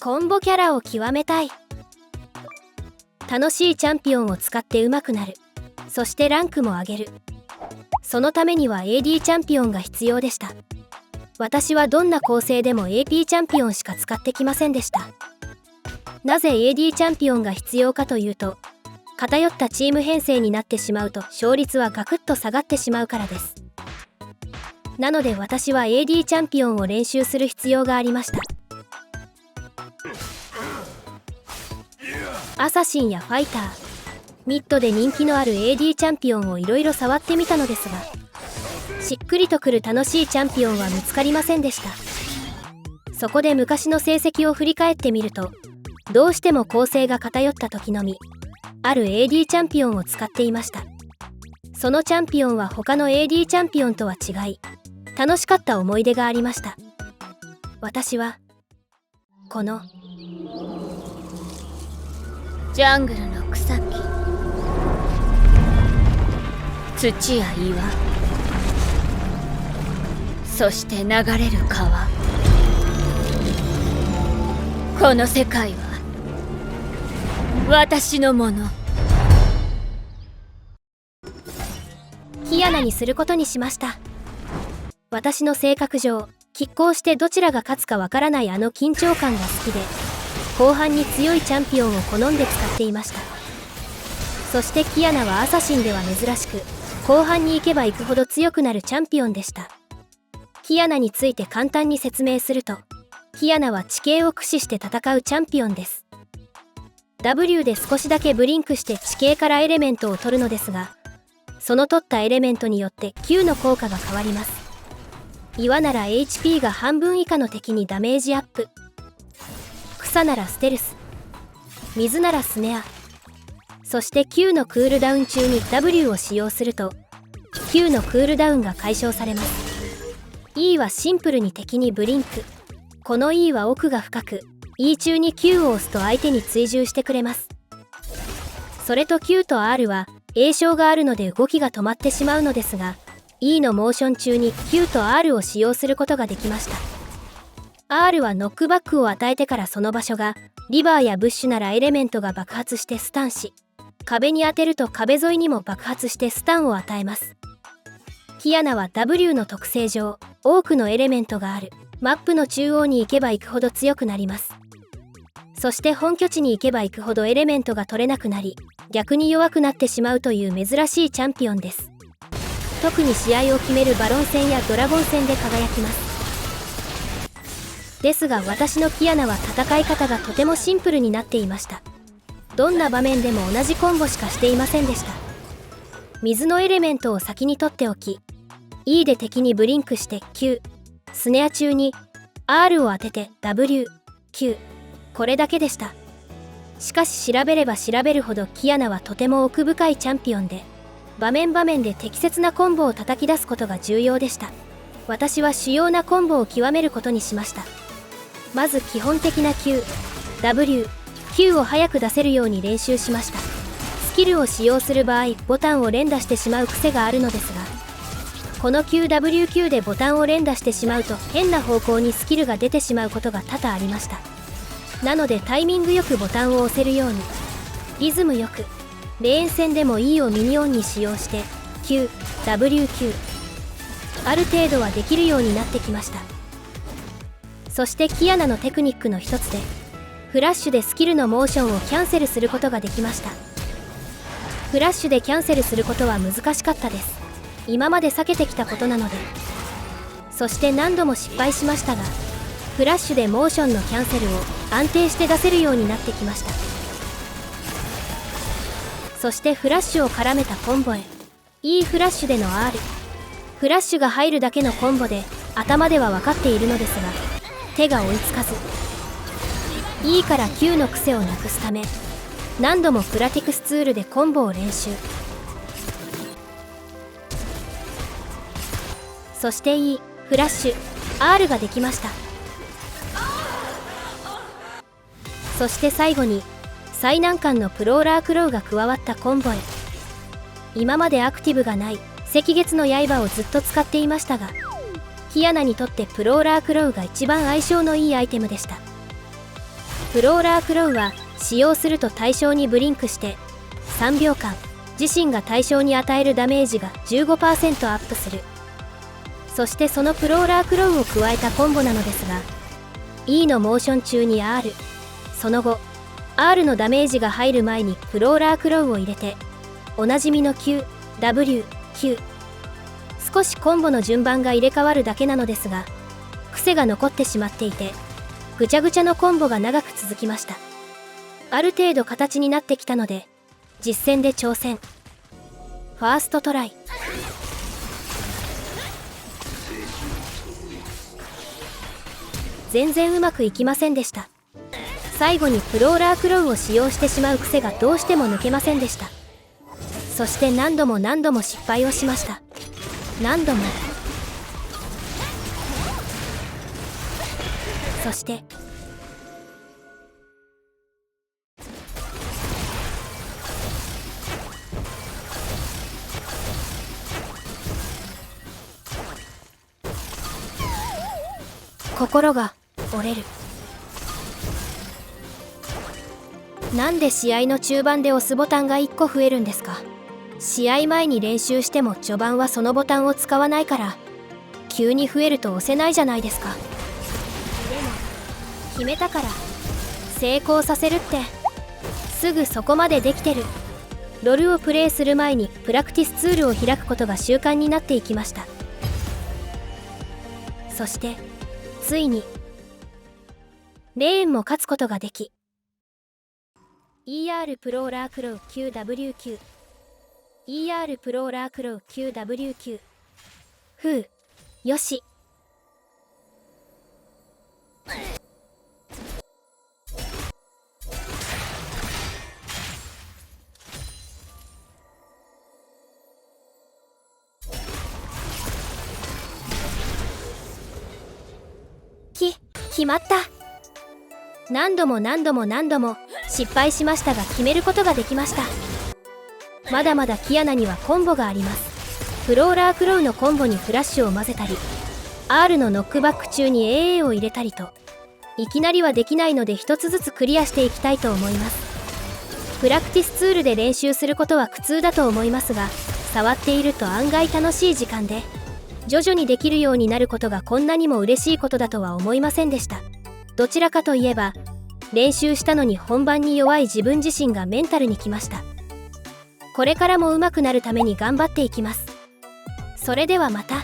コンボキャラを極めたい。楽しいチャンピオンを使って上手くなる。そしてランクも上げる。そのためには AD チャンピオンが必要でした。私はどんな構成でも AP チャンピオンしか使ってきませんでした。なぜ AD チャンピオンが必要かというと、偏ったチーム編成になってしまうと勝率はガクッと下がってしまうからです。なので私は AD チャンピオンを練習する必要がありました。アサシンやファイター、ミッドで人気のある AD チャンピオンをいろいろ触ってみたのですが、しっくりとくる楽しいチャンピオンは見つかりませんでした。そこで昔の成績を振り返ってみると、どうしても構成が偏った時のみ、ある AD チャンピオンを使っていました。そのチャンピオンは他の AD チャンピオンとは違い、楽しかった思い出がありました。私はこのジャングルの草木、土や岩、そして流れる川、この世界は私のもの。キアナにすることにしました。私の性格上、拮抗してどちらが勝つかわからないあの緊張感が好きで、後半に強いチャンピオンを好んで使っていました。そしてキアナはアサシンでは珍しく、後半に行けば行くほど強くなるチャンピオンでした。キアナについて簡単に説明すると、キアナは地形を駆使して戦うチャンピオンです。W で少しだけブリンクして地形からエレメントを取るのですが、その取ったエレメントによって Q の効果が変わります。岩なら HP が半分以下の敵にダメージアップ。草ならステルス。水ならスネア。そして Q のクールダウン中に W を使用すると Q のクールダウンが解消されます。 E はシンプルに敵にブリンク。この E は奥が深く、 E 中に Q を押すと相手に追従してくれます。それと Q と R は詠唱があるので動きが止まってしまうのですが、 E のモーション中に Q と R を使用することができました。 R はノックバックを与えてからその場所がリバーやブッシュならエレメントが爆発してスタンし、壁に当てると壁沿いにも爆発してスタンを与えます。キアナは W の特性上、多くのエレメントがあるマップの中央に行けば行くほど強くなります。そして本拠地に行けば行くほどエレメントが取れなくなり、逆に弱くなってしまうという珍しいチャンピオンです。特に試合を決めるバロン戦やドラゴン戦で輝きます。ですが私のキアナは戦い方がとてもシンプルになっていました。どんな場面でも同じコンボしかしていませんでした。水のエレメントを先に取っておき、 E で敵にブリンクして Q、 スネア中に R を当てて W、 Q、 これだけでした。しかし調べれば調べるほどキアナはとても奥深いチャンピオンで、場面場面で適切なコンボを叩き出すことが重要でした。私は主要なコンボを極めることにしました。まず基本的な Q、W、Q を早く出せるように練習しました。スキルを使用する場合、ボタンを連打してしまう癖があるのですが、この QWQ でボタンを連打してしまうと変な方向にスキルが出てしまうことが多々ありました。なのでタイミングよくボタンを押せるように、リズムよく、レーン戦でも E をミニオンに使用して QWQ、 ある程度はできるようになってきました。そしてキアナのテクニックの一つで、フラッシュでスキルのモーションをキャンセルすることができました。フラッシュでキャンセルすることは難しかったです。今まで避けてきたことなので。そして何度も失敗しましたが、フラッシュでモーションのキャンセルを安定して出せるようになってきました。そしてフラッシュを絡めたコンボへ、 E フラッシュでの R、 フラッシュが入るだけのコンボで頭では分かっているのですが、手が追いつかず、 E から Q の癖をなくすため、何度もプラティクスツールでコンボを練習。そして E、フラッシュ、R ができました。そして最後に最難関のプローラークロウが加わったコンボへ。今までアクティブがない赤月の刃をずっと使っていましたが、キアナにとってプローラークロウが一番相性のいいアイテムでした。プローラークロウは使用すると対象にブリンクして3秒間自身が対象に与えるダメージが 15% アップする。そしてそのプローラークロウを加えたコンボなのですが、 E のモーション中に R、 その後 R のダメージが入る前にプローラークロウを入れておなじみの Q、W、Q、少しコンボの順番が入れ替わるだけなのですが、癖が残ってしまっていてぐちゃぐちゃのコンボが長く続きました。ある程度形になってきたので実戦で挑戦。ファーストトライ。全然うまくいきませんでした。最後にプローラークロウを使用してしまう癖がどうしても抜けませんでした。そして何度も何度も失敗をしました。何度も。そして心が折れる。なんで試合の中盤で押すボタンが1個増えるんですか。試合前に練習しても序盤はそのボタンを使わないから急に増えると押せないじゃないですか。でも決めたから成功させるってすぐそこまでできてる。ロルをプレイする前にプラクティスツールを開くことが習慣になっていきました。そしてついにレーンも勝つことができ、 ER プローラークロウ QWQ、 ER プローラークロウ QWQ。 ふう、よし。決まった。何度も何度も何度も失敗しましたが決めることができました。まだまだキアナにはコンボがあります。プローラークロウのコンボにフラッシュを混ぜたり R のノックバック中に AA を入れたりと、いきなりはできないので一つずつクリアしていきたいと思います。プラクティスツールで練習することは苦痛だと思いますが、触っていると案外楽しい時間で徐々にできるようになることがこんなにも嬉しいことだとは思いませんでした。どちらかといえば練習したのに本番に弱い自分自身がメンタルにきました。これからも上手くなるために頑張っていきます。それではまた。